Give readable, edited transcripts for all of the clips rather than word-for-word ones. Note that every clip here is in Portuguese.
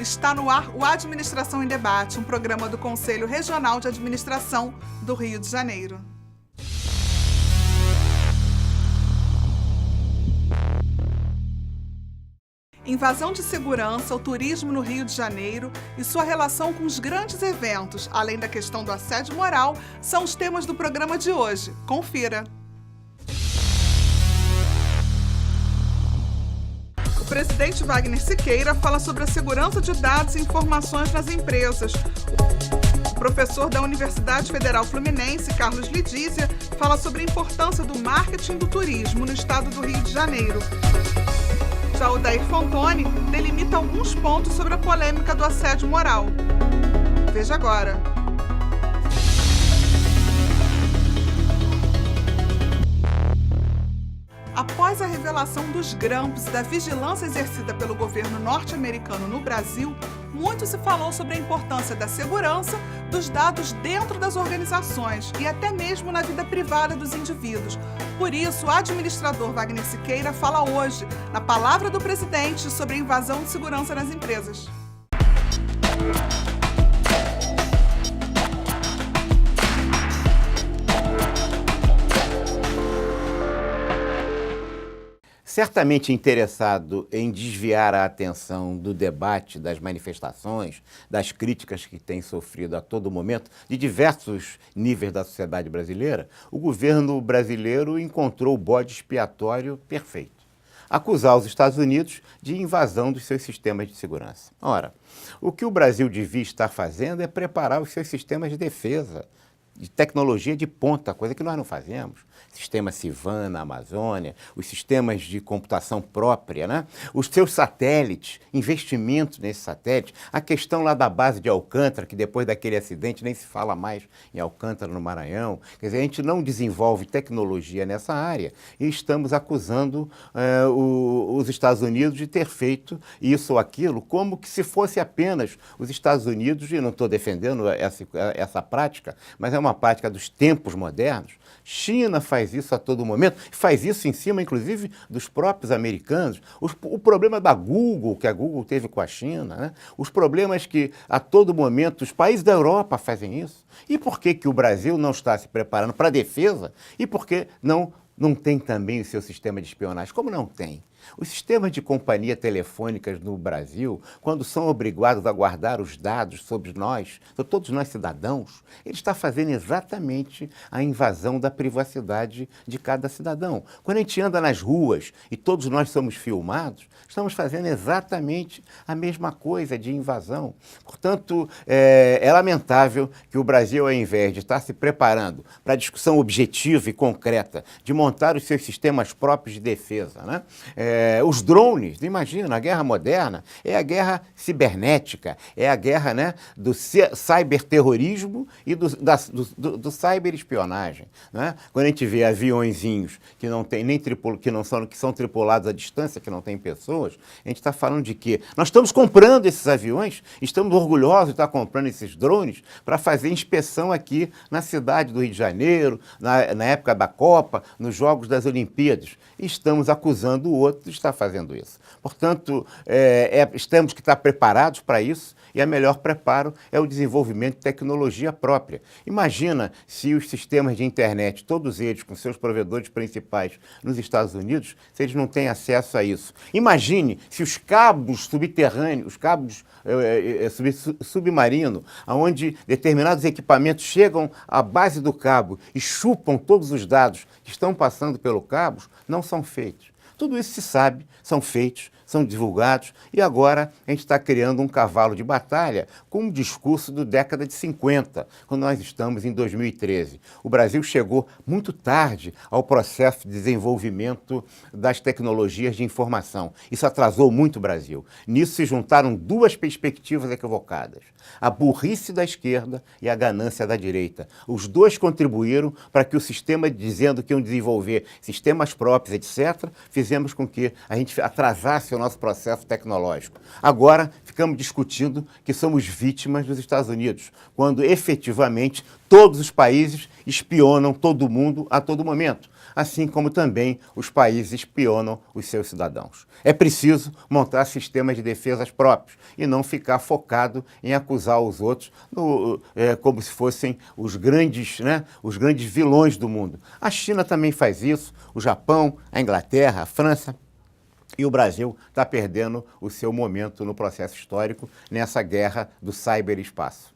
Está no ar o Administração em Debate, um programa do Conselho Regional de Administração do Rio de Janeiro. Invasão de segurança, o turismo no Rio de Janeiro e sua relação com os grandes eventos, além da questão do assédio moral, são os temas do programa de hoje. Confira! O presidente Wagner Siqueira fala sobre a segurança de dados e informações nas empresas. O professor da Universidade Federal Fluminense, Carlos Lidízia, fala sobre a importância do marketing do turismo no estado do Rio de Janeiro. Já o Odair Fontoni delimita alguns pontos sobre a polêmica do assédio moral. Veja agora. Após a revelação dos grampos e da vigilância exercida pelo governo norte-americano no Brasil, muito se falou sobre a importância da segurança dos dados dentro das organizações e até mesmo na vida privada dos indivíduos. Por isso, o administrador Wagner Siqueira fala hoje, na palavra do presidente, sobre a invasão de segurança nas empresas. Certamente interessado em desviar a atenção do debate, das manifestações, das críticas que tem sofrido a todo momento, de diversos níveis da sociedade brasileira, o governo brasileiro encontrou o bode expiatório perfeito: acusar os Estados Unidos de invasão dos seus sistemas de segurança. Ora, o que o Brasil devia estar fazendo é preparar os seus sistemas de defesa, de tecnologia de ponta, coisa que nós não fazemos. Sistema Civan na Amazônia, os sistemas de computação própria, né? Os seus satélites, investimento nesses satélites, a questão lá da base de Alcântara, que depois daquele acidente nem se fala mais em Alcântara, no Maranhão. Quer dizer, a gente não desenvolve tecnologia nessa área e estamos acusando os Estados Unidos de ter feito isso ou aquilo, como que se fosse apenas os Estados Unidos, e não estou defendendo essa prática, mas é uma prática dos tempos modernos. China faz isso a todo momento, faz isso em cima, inclusive, dos próprios americanos. O problema da Google, que a Google teve com a China, né? Os problemas que, a todo momento, os países da Europa fazem isso. E por que o Brasil não está se preparando para a defesa? E por que não tem também o seu sistema de espionagem? Como não tem? Os sistemas de companhia telefônicas no Brasil, quando são obrigados a guardar os dados sobre nós, sobre todos nós cidadãos, ele está fazendo exatamente a invasão da privacidade de cada cidadão. Quando a gente anda nas ruas e todos nós somos filmados, estamos fazendo exatamente a mesma coisa de invasão. Portanto, é lamentável que o Brasil, ao invés de estar se preparando para a discussão objetiva e concreta de montar os seus sistemas próprios de defesa, né? Os drones, imagina, a guerra moderna é a guerra cibernética, é a guerra, né, do cyberterrorismo e do cyberespionagem, né? Quando a gente vê aviõezinhos que não tem nem que são tripulados à distância, que não tem pessoas, a gente está falando de quê? Nós estamos comprando esses aviões, estamos orgulhosos de estar comprando esses drones para fazer inspeção aqui na cidade do Rio de Janeiro, na época da Copa, nos Jogos das Olimpíadas. E estamos acusando o outro de estar fazendo isso. Portanto, temos que estar preparados para isso, e o melhor preparo é o desenvolvimento de tecnologia própria. Imagina se os sistemas de internet, todos eles com seus provedores principais nos Estados Unidos, se eles não têm acesso a isso. Imagine se os cabos subterrâneos, os cabos submarinos, onde determinados equipamentos chegam à base do cabo e chupam todos os dados que estão passando pelo cabo, não são feitos. Tudo isso se sabe, são feitos, são divulgados, e agora a gente está criando um cavalo de batalha com um discurso da década de 50, quando nós estamos em 2013. O Brasil chegou muito tarde ao processo de desenvolvimento das tecnologias de informação. Isso atrasou muito o Brasil. Nisso se juntaram duas perspectivas equivocadas: a burrice da esquerda e a ganância da direita. Os dois contribuíram para que o sistema, dizendo que iam desenvolver sistemas próprios, etc., fizemos com que a gente atrasasse o nosso processo tecnológico. Agora, ficamos discutindo que somos vítimas dos Estados Unidos, quando efetivamente todos os países espionam todo mundo a todo momento, assim como também os países espionam os seus cidadãos. É preciso montar sistemas de defesas próprios e não ficar focado em acusar os outros como se fossem os grandes vilões do mundo. A China também faz isso, o Japão, a Inglaterra, a França. E o Brasil está perdendo o seu momento no processo histórico nessa guerra do ciberespaço.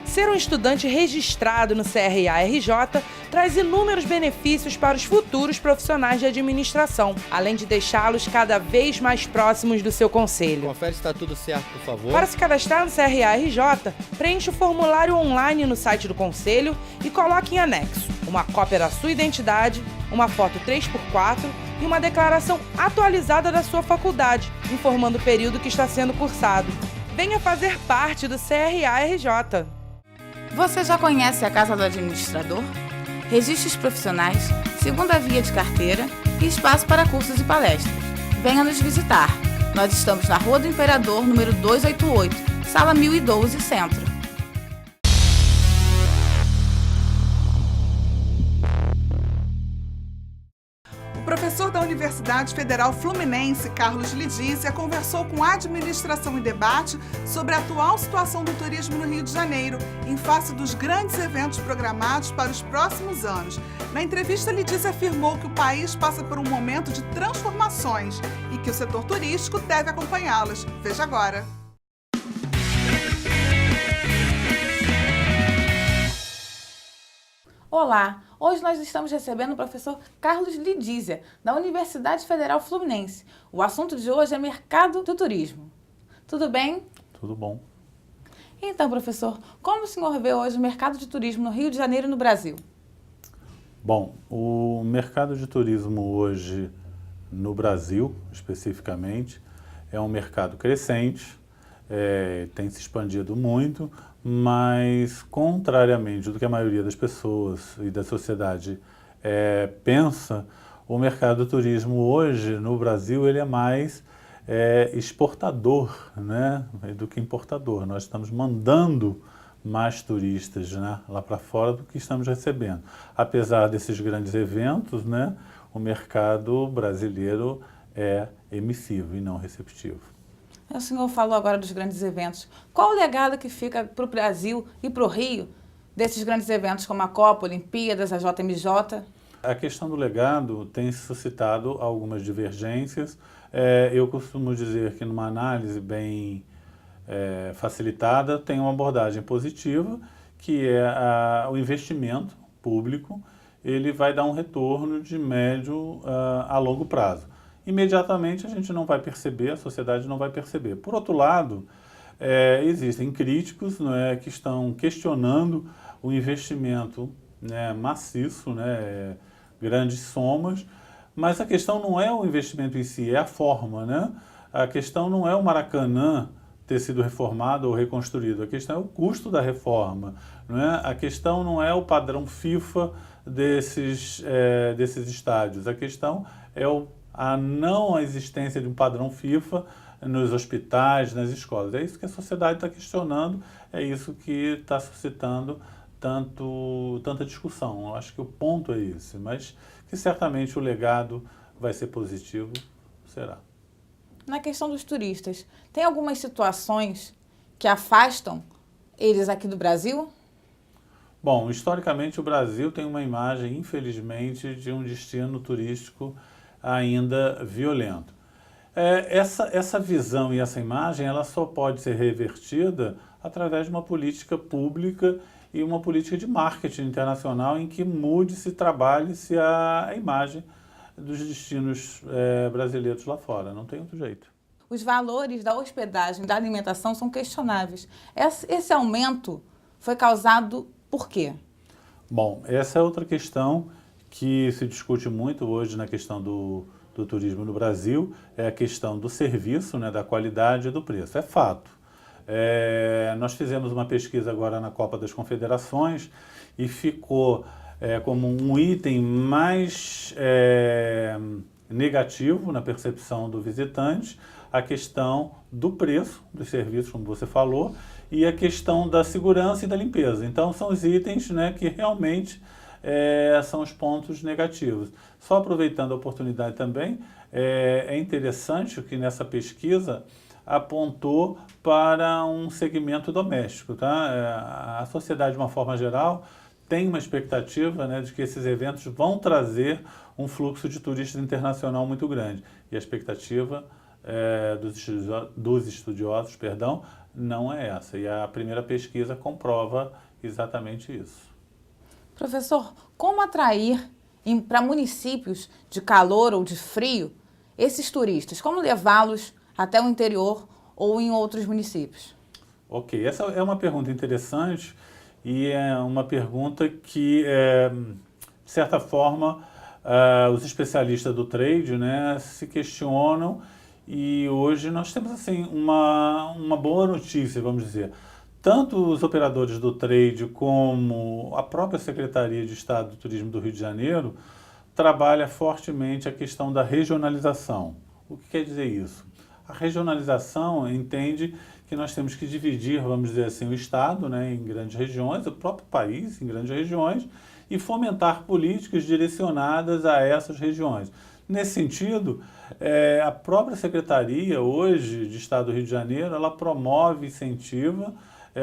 Ser um estudante registrado no CRA-RJ traz inúmeros benefícios para os futuros profissionais de administração, além de deixá-los cada vez mais próximos do seu conselho. Confere se está tudo certo, por favor. Para se cadastrar no CRA-RJ, preencha o formulário online no site do conselho e coloque em anexo uma cópia da sua identidade, uma foto 3x4 e uma declaração atualizada da sua faculdade, informando o período que está sendo cursado. Venha fazer parte do CRA-RJ. Você já conhece a Casa do Administrador? Registros profissionais, segunda via de carteira e espaço para cursos e palestras. Venha nos visitar. Nós estamos na Rua do Imperador, número 288, Sala 1012, Centro. O professor da Universidade Federal Fluminense, Carlos Lidízia, conversou com a Administração em Debate sobre a atual situação do turismo no Rio de Janeiro, em face dos grandes eventos programados para os próximos anos. Na entrevista, Lidízia afirmou que o país passa por um momento de transformações e que o setor turístico deve acompanhá-las. Veja agora. Olá, hoje nós estamos recebendo o professor Carlos Lidízia, da Universidade Federal Fluminense. O assunto de hoje é mercado do turismo. Tudo bem? Tudo bom. Então, professor, como o senhor vê hoje o mercado de turismo no Rio de Janeiro e no Brasil? Bom, o mercado de turismo hoje no Brasil, especificamente, é um mercado crescente, tem se expandido muito, mas, contrariamente do que a maioria das pessoas e da sociedade pensa, o mercado do turismo hoje no Brasil ele é mais exportador, né, do que importador. Nós estamos mandando mais turistas, né, lá para fora do que estamos recebendo. Apesar desses grandes eventos, né, o mercado brasileiro é emissivo e não receptivo. O senhor falou agora dos grandes eventos. Qual o legado que fica para o Brasil e para o Rio desses grandes eventos como a Copa, Olimpíadas, a JMJ? A questão do legado tem suscitado algumas divergências. Eu costumo dizer que numa análise bem facilitada tem uma abordagem positiva, que é o investimento público, ele vai dar um retorno de médio a longo prazo. Imediatamente a gente não vai perceber, a sociedade não vai perceber. Por outro lado, existem críticos, né, que estão questionando o investimento, né, maciço, né, grandes somas, mas a questão não é o investimento em si, é a forma, né? A questão não é o Maracanã ter sido reformado ou reconstruído, a questão é o custo da reforma, né? A questão não é o padrão FIFA desses estádios, a questão é a não existência de um padrão FIFA nos hospitais, nas escolas. É isso que a sociedade está questionando, é isso que está suscitando tanta discussão. Eu acho que o ponto é esse, mas que certamente o legado vai ser positivo, será. Na questão dos turistas, tem algumas situações que afastam eles aqui do Brasil? Bom, historicamente o Brasil tem uma imagem, infelizmente, de um destino turístico ainda violento. Essa visão e essa imagem ela só pode ser revertida através de uma política pública e uma política de marketing internacional em que mude-se, trabalhe-se a imagem dos destinos brasileiros lá fora. Não tem outro jeito. Os valores da hospedagem, da alimentação são questionáveis. Esse aumento foi causado por quê? Bom, essa é outra questão que se discute muito hoje na questão do do turismo no Brasil é a questão do serviço, né, da qualidade e do preço. É fato. Nós fizemos uma pesquisa agora na Copa das Confederações e ficou como um item mais negativo na percepção do visitante a questão do preço dos serviços, como você falou, e a questão da segurança e da limpeza. Então, são os itens, né, que realmente são os pontos negativos. Só aproveitando a oportunidade também, é interessante que nessa pesquisa apontou para um segmento doméstico. Tá? A sociedade, de uma forma geral, tem uma expectativa, né, de que esses eventos vão trazer um fluxo de turistas internacional muito grande. E a expectativa dos estudiosos, não é essa. E a primeira pesquisa comprova exatamente isso. Professor, como atrair para municípios de calor ou de frio esses turistas? Como levá-los até o interior ou em outros municípios? Ok, essa é uma pergunta interessante e é uma pergunta que, de certa forma, os especialistas do trade, né, se questionam, e hoje nós temos assim, uma boa notícia, vamos dizer. Tanto os operadores do trade como a própria Secretaria de Estado do Turismo do Rio de Janeiro trabalha fortemente a questão da regionalização. O que quer dizer isso? A regionalização entende que nós temos que dividir, vamos dizer assim, o Estado, né, em grandes regiões, o próprio país em grandes regiões, e fomentar políticas direcionadas a essas regiões. Nesse sentido, a própria Secretaria, hoje, de Estado do Rio de Janeiro, ela promove e incentiva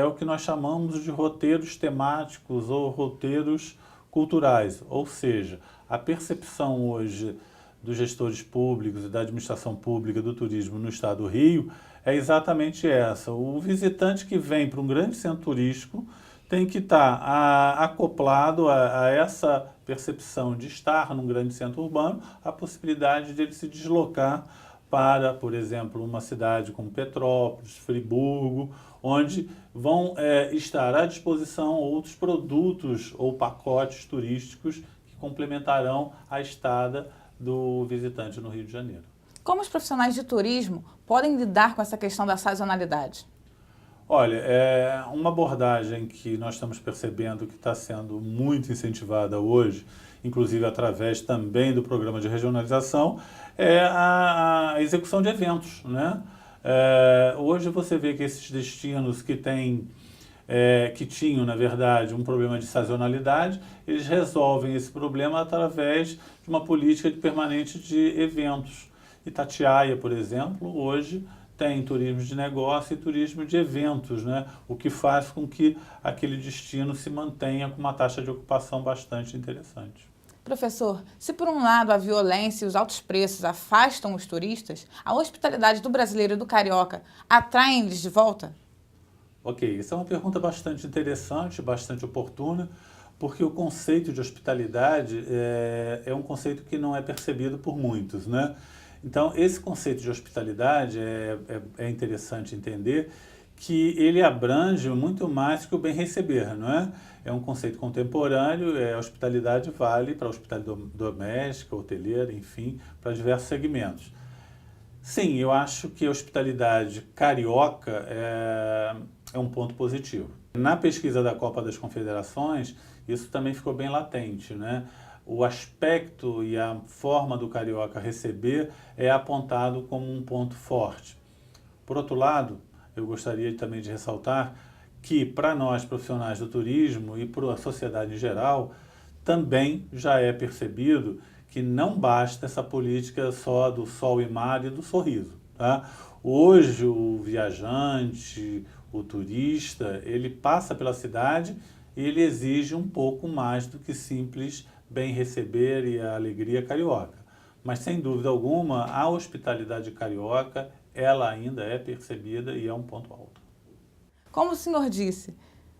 o que nós chamamos de roteiros temáticos ou roteiros culturais, ou seja, a percepção hoje dos gestores públicos e da administração pública do turismo no Estado do Rio é exatamente essa. O visitante que vem para um grande centro turístico tem que estar acoplado a essa percepção de estar num grande centro urbano, a possibilidade de ele se deslocar para, por exemplo, uma cidade como Petrópolis, Friburgo, onde vão estar à disposição outros produtos ou pacotes turísticos que complementarão a estada do visitante no Rio de Janeiro. Como os profissionais de turismo podem lidar com essa questão da sazonalidade? Olha, é uma abordagem que nós estamos percebendo que está sendo muito incentivada hoje, inclusive através também do programa de regionalização, é a execução de eventos, né? Hoje você vê que esses destinos que tinham, na verdade, um problema de sazonalidade, eles resolvem esse problema através de uma política permanente de eventos. Itatiaia, por exemplo, hoje tem turismo de negócio e turismo de eventos, né? O que faz com que aquele destino se mantenha com uma taxa de ocupação bastante interessante. Professor, se por um lado a violência e os altos preços afastam os turistas, a hospitalidade do brasileiro e do carioca atraem eles de volta? Ok, essa é uma pergunta bastante interessante, bastante oportuna, porque o conceito de hospitalidade é um conceito que não é percebido por muitos, né? Então, esse conceito de hospitalidade é interessante entender que ele abrange muito mais que o bem receber, não é? É um conceito contemporâneo, a hospitalidade vale para a hospitalidade doméstica, hoteleira, enfim, para diversos segmentos. Sim, eu acho que a hospitalidade carioca é um ponto positivo. Na pesquisa da Copa das Confederações, isso também ficou bem latente, né? O aspecto e a forma do carioca receber é apontado como um ponto forte. Por outro lado, eu gostaria também de ressaltar que, para nós profissionais do turismo e para a sociedade em geral, também já é percebido que não basta essa política só do sol e mar e do sorriso. Tá? Hoje, o viajante, o turista, ele passa pela cidade e ele exige um pouco mais do que simples bem receber e a alegria carioca. Mas, sem dúvida alguma, a hospitalidade carioca, ela ainda é percebida e é um ponto alto. Como o senhor disse,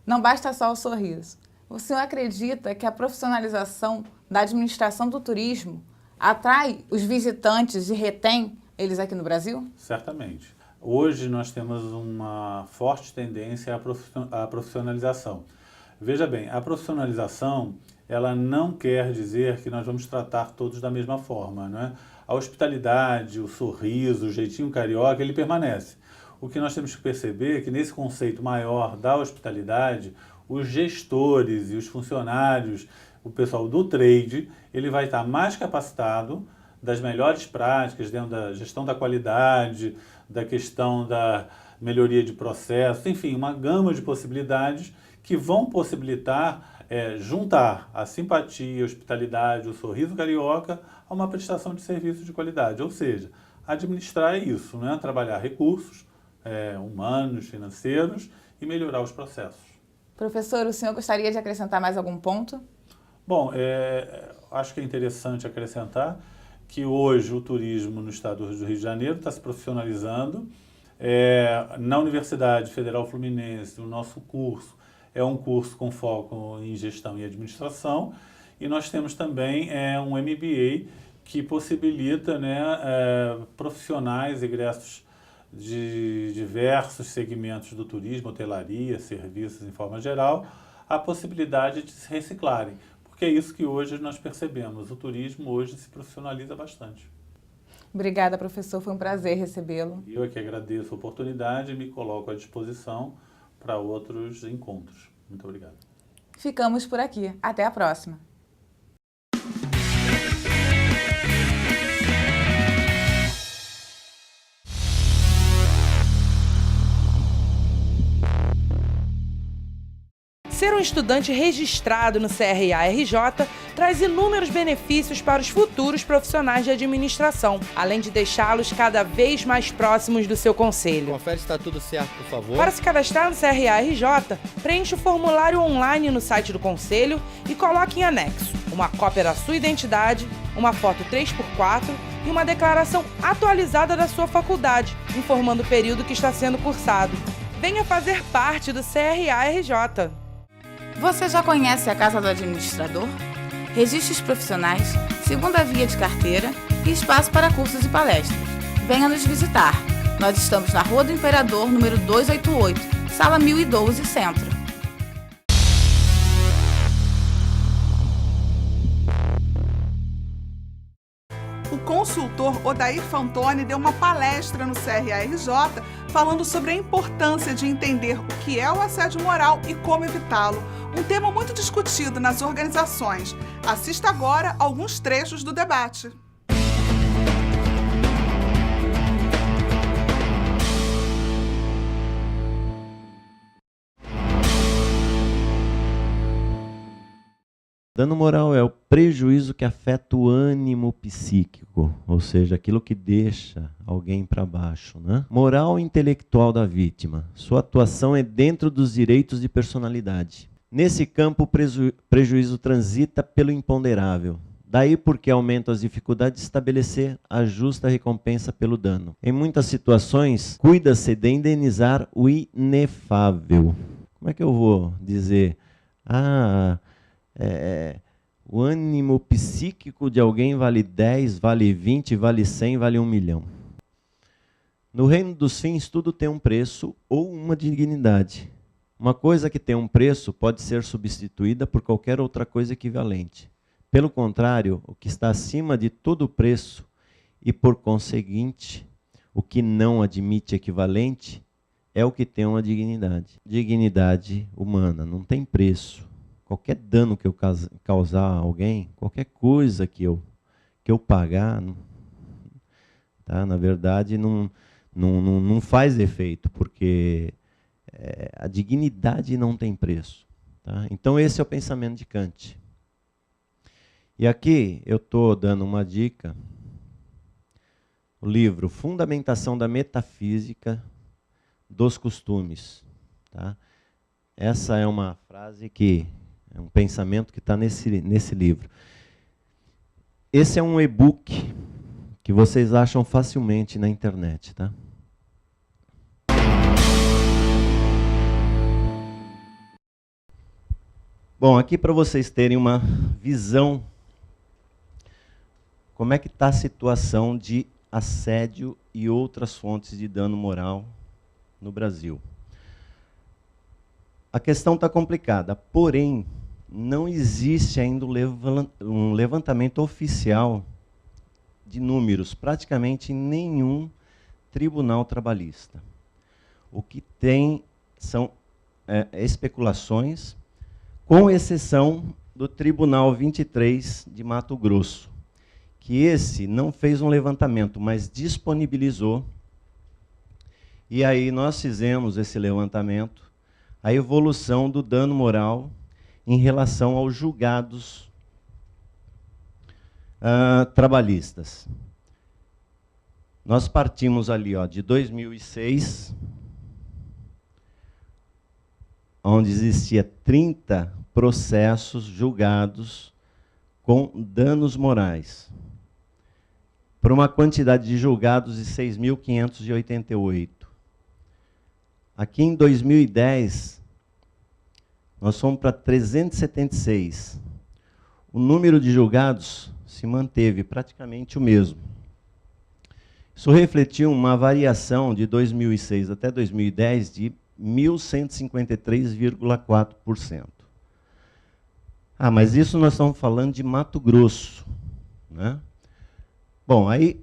não basta só o sorriso. O senhor acredita que a profissionalização da administração do turismo atrai os visitantes e retém eles aqui no Brasil? Certamente. Hoje nós temos uma forte tendência à profissionalização. Veja bem, a profissionalização ela não quer dizer que nós vamos tratar todos da mesma forma, não é? a hospitalidade, o sorriso, o jeitinho carioca, ele permanece. O que nós temos que perceber é que nesse conceito maior da hospitalidade, os gestores e os funcionários, o pessoal do trade, ele vai estar mais capacitado das melhores práticas dentro da gestão da qualidade, da questão da melhoria de processos, enfim, uma gama de possibilidades que vão possibilitar juntar a simpatia, a hospitalidade, o sorriso carioca a uma prestação de serviço de qualidade. Ou seja, administrar isso, né? Trabalhar recursos humanos, financeiros e melhorar os processos. Professor, o senhor gostaria de acrescentar mais algum ponto? Bom, acho que é interessante acrescentar que hoje o turismo no estado do Rio de Janeiro está se profissionalizando. Na Universidade Federal Fluminense, o nosso curso é um curso com foco em gestão e administração, e nós temos também um MBA que possibilita, né, profissionais egressos de diversos segmentos do turismo, hotelaria, serviços em forma geral, a possibilidade de se reciclarem. Porque é isso que hoje nós percebemos, o turismo hoje se profissionaliza bastante. Obrigada, professor, foi um prazer recebê-lo. Eu é que agradeço a oportunidade e me coloco à disposição para outros encontros. Muito obrigado. Ficamos por aqui. Até a próxima. Ser um estudante registrado no CRA-RJ traz inúmeros benefícios para os futuros profissionais de administração, além de deixá-los cada vez mais próximos do seu conselho. Confere se está tudo certo, por favor. Para se cadastrar no CRA-RJ, preencha o formulário online no site do conselho e coloque em anexo uma cópia da sua identidade, uma foto 3x4 e uma declaração atualizada da sua faculdade, informando o período que está sendo cursado. Venha fazer parte do CRA-RJ. Você já conhece a Casa do Administrador? Registros profissionais, segunda via de carteira e espaço para cursos e palestras. Venha nos visitar. Nós estamos na Rua do Imperador, número 288, Sala 1012, Centro. O consultor Odair Fantoni deu uma palestra no CRA-RJ falando sobre a importância de entender o que é o assédio moral e como evitá-lo. Um tema muito discutido nas organizações. Assista agora alguns trechos do debate. Dano moral é o prejuízo que afeta o ânimo psíquico, ou seja, aquilo que deixa alguém para baixo, né? Moral intelectual da vítima. Sua atuação é dentro dos direitos de personalidade. Nesse campo, o prejuízo transita pelo imponderável. Daí porque aumenta as dificuldades de estabelecer a justa recompensa pelo dano. Em muitas situações, cuida-se de indenizar o inefável. Como é que eu vou dizer? O ânimo psíquico de alguém vale 10, vale 20, vale 100, vale 1 milhão. No reino dos fins, tudo tem um preço ou uma dignidade. Uma coisa que tem um preço pode ser substituída por qualquer outra coisa equivalente. Pelo contrário, o que está acima de todo preço e, por conseguinte, o que não admite equivalente é o que tem uma dignidade. Dignidade humana não tem preço. Qualquer dano que eu causar a alguém, qualquer coisa que eu pagar, tá? Na verdade, não faz efeito, porque a dignidade não tem preço. Tá? Então, esse é o pensamento de Kant. E aqui eu estou dando uma dica. O livro Fundamentação da Metafísica dos Costumes. Tá? Essa é uma frase que é um pensamento que está nesse livro. Esse é um e-book que vocês acham facilmente na internet, tá? Bom, aqui para vocês terem uma visão como é que está a situação de assédio e outras fontes de dano moral no Brasil. A questão está complicada, porém, não existe ainda um levantamento oficial de números, praticamente nenhum tribunal trabalhista. O que tem são especulações, com exceção do Tribunal 23 de Mato Grosso, que esse não fez um levantamento, mas disponibilizou. E aí nós fizemos esse levantamento, a evolução do dano moral em relação aos julgados trabalhistas. Nós partimos ali de 2006, onde existia 30 processos julgados com danos morais, por uma quantidade de julgados de 6.588. Aqui em 2010, nós fomos para 376. O número de julgados se manteve praticamente o mesmo. Isso refletiu uma variação de 2006 até 2010 de 1.153,4%. Mas isso nós estamos falando de Mato Grosso, né? Bom, aí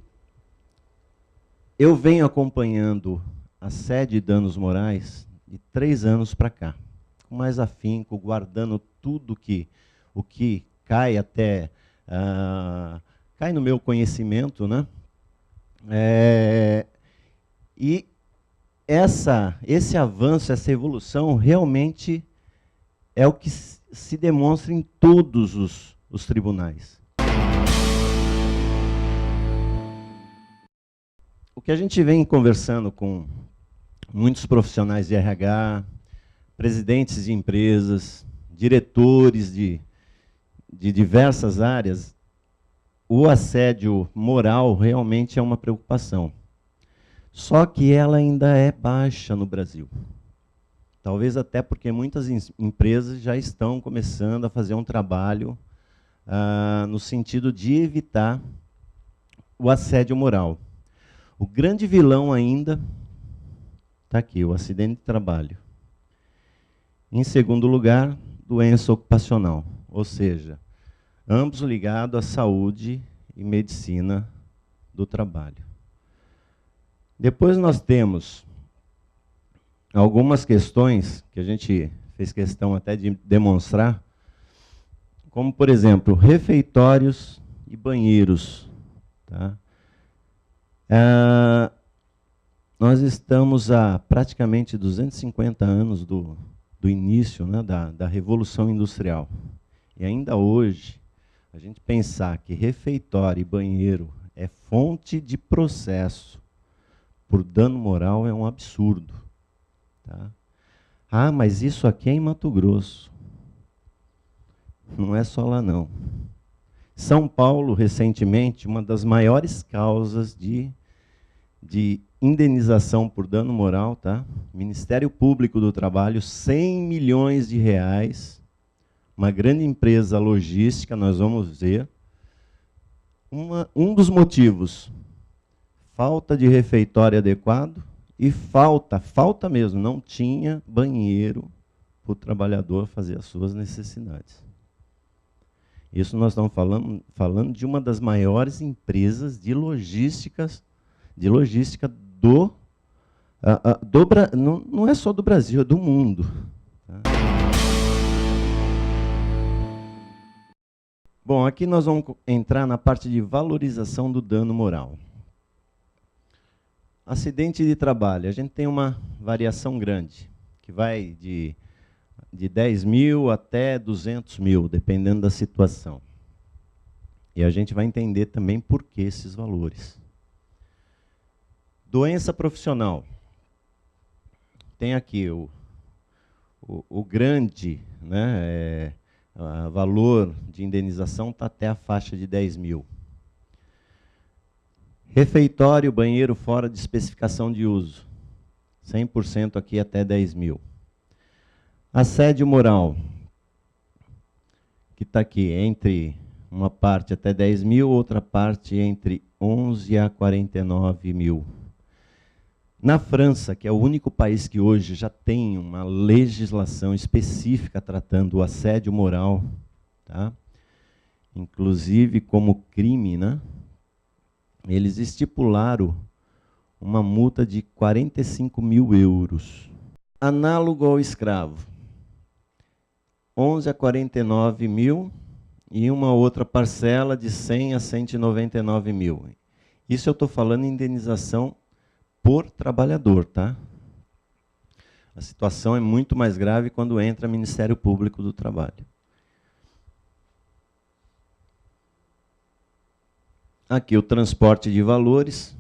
eu venho acompanhando assédio e danos morais de 3 anos para cá, com mais afinco, guardando tudo o que cai até cai no meu conhecimento, né? E esse avanço, essa evolução, realmente é o que se demonstra em todos os tribunais. O que a gente vem conversando com muitos profissionais de RH, presidentes de empresas, diretores de diversas áreas, o assédio moral realmente é uma preocupação. Só que ela ainda é baixa no Brasil. Talvez até porque muitas empresas já estão começando a fazer um trabalho no sentido de evitar o assédio moral. O grande vilão ainda está aqui, o acidente de trabalho. Em segundo lugar, doença ocupacional, ou seja, ambos ligados à saúde e medicina do trabalho. Depois nós temos algumas questões que a gente fez questão até de demonstrar, como, por exemplo, refeitórios e banheiros. Tá? Nós estamos há praticamente 250 anos do início, né, da Revolução Industrial. E ainda hoje, a gente pensar que refeitório e banheiro é fonte de processo por dano moral é um absurdo. Tá? Mas isso aqui é em Mato Grosso. Não é só lá, não. São Paulo, recentemente, uma das maiores causas de indenização por dano moral, tá? Ministério Público do Trabalho, 100 milhões de reais, uma grande empresa logística, nós vamos ver. Um dos motivos, falta de refeitório adequado e falta mesmo, não tinha banheiro para o trabalhador fazer as suas necessidades. Isso nós estamos falando de uma das maiores empresas de logística não é só do Brasil, é do mundo. Tá? Bom, aqui nós vamos entrar na parte de valorização do dano moral. Acidente de trabalho, a gente tem uma variação grande, que vai de 10 mil até 200 mil, dependendo da situação. E a gente vai entender também por que esses valores. Doença profissional. Tem aqui o grande, né, valor de indenização está até a faixa de 10 mil. Refeitório, banheiro fora de especificação de uso. 100% aqui até 10 mil. Assédio moral, que está aqui entre uma parte até 10 mil, outra parte entre 11 a 49 mil. Na França, que é o único país que hoje já tem uma legislação específica tratando o assédio moral, tá? Inclusive como crime, né? eles estipularam uma multa de 45 mil euros. Análogo ao escravo, 11 a 49 mil e uma outra parcela de 100 a 199 mil. Isso eu estou falando em indenização por trabalhador, tá? A situação é muito mais grave quando entra o Ministério Público do Trabalho. Aqui o transporte de valores,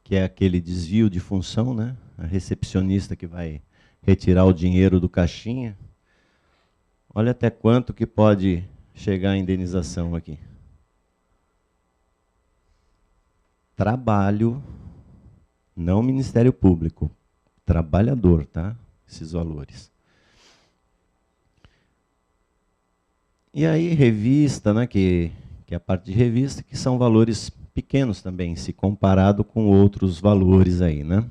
que é aquele desvio de função, né? A recepcionista que vai retirar o dinheiro do caixinha. Olha até quanto que pode chegar a indenização aqui. Trabalho, não Ministério Público, trabalhador, tá? Esses valores. E aí, revista, né? Que é a parte de revista, que são valores pequenos também, se comparado com outros valores aí, né?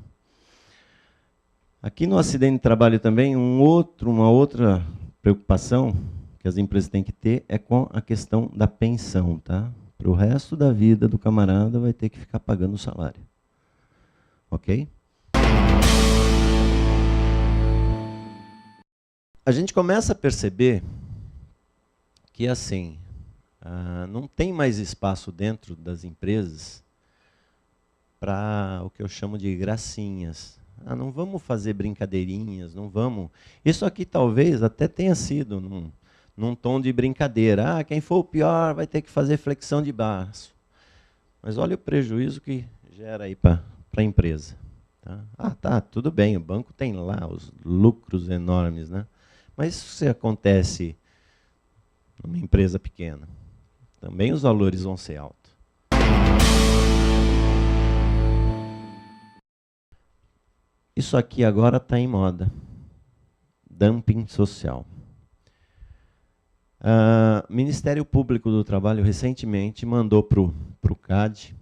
Aqui no acidente de trabalho também, uma outra preocupação que as empresas têm que ter é com a questão da pensão, tá? Para o resto da vida do camarada vai ter que ficar pagando o salário. Ok? A gente começa a perceber que, assim, não tem mais espaço dentro das empresas para o que eu chamo de gracinhas. Não vamos fazer brincadeirinhas, não vamos... Isso aqui talvez até tenha sido num tom de brincadeira. Quem for o pior vai ter que fazer flexão de braço. Mas olha o prejuízo que gera aí para a empresa. Tá? Tá, tudo bem, o banco tem lá os lucros enormes, né? Mas isso se acontece numa empresa pequena, também os valores vão ser altos. Isso aqui agora está em moda. Dumping social. O Ministério Público do Trabalho recentemente mandou para o CAD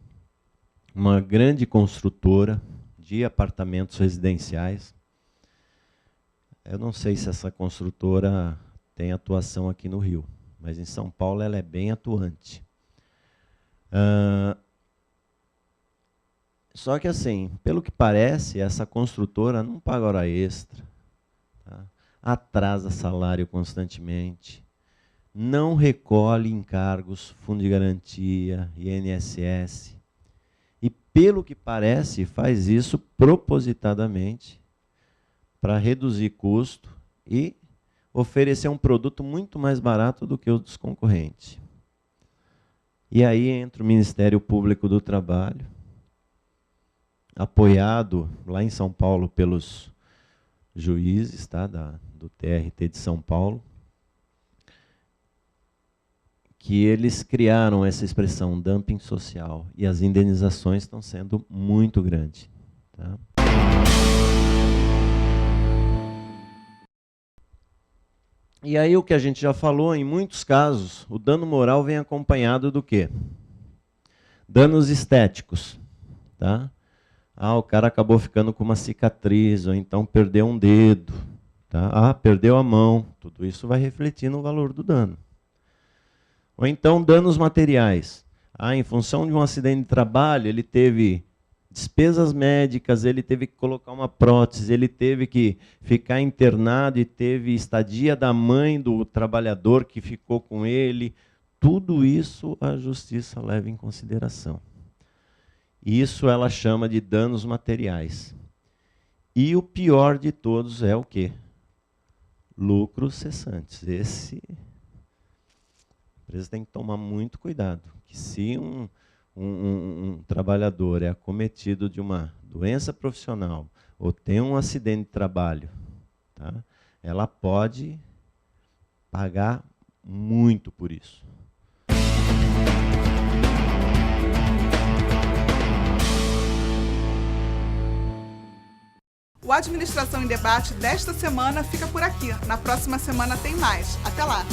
uma grande construtora de apartamentos residenciais. Eu não sei se essa construtora tem atuação aqui no Rio, mas em São Paulo ela é bem atuante. Só que, assim, pelo que parece, essa construtora não paga hora extra, tá? Atrasa salário constantemente, não recolhe encargos, fundo de garantia, INSS, e, pelo que parece, faz isso propositadamente para reduzir custo e oferecer um produto muito mais barato do que o dos concorrentes. E aí entra o Ministério Público do Trabalho, apoiado lá em São Paulo pelos juízes, tá, do TRT de São Paulo, que eles criaram essa expressão dumping social, e as indenizações estão sendo muito grandes. Tá? E aí o que a gente já falou, em muitos casos, o dano moral vem acompanhado do quê? Danos estéticos. Tá? O cara acabou ficando com uma cicatriz, ou então perdeu um dedo, tá? Perdeu a mão. Tudo isso vai refletir no valor do dano. Ou então danos materiais. Em função de um acidente de trabalho, ele teve despesas médicas, ele teve que colocar uma prótese, ele teve que ficar internado e teve estadia da mãe do trabalhador que ficou com ele. Tudo isso a justiça leva em consideração. Isso ela chama de danos materiais. E o pior de todos é o quê? Lucros cessantes. Esse, a empresa tem que tomar muito cuidado. Que se um trabalhador é acometido de uma doença profissional ou tem um acidente de trabalho, tá? Ela pode pagar muito por isso. O Administração em Debate desta semana fica por aqui. Na próxima semana tem mais. Até lá!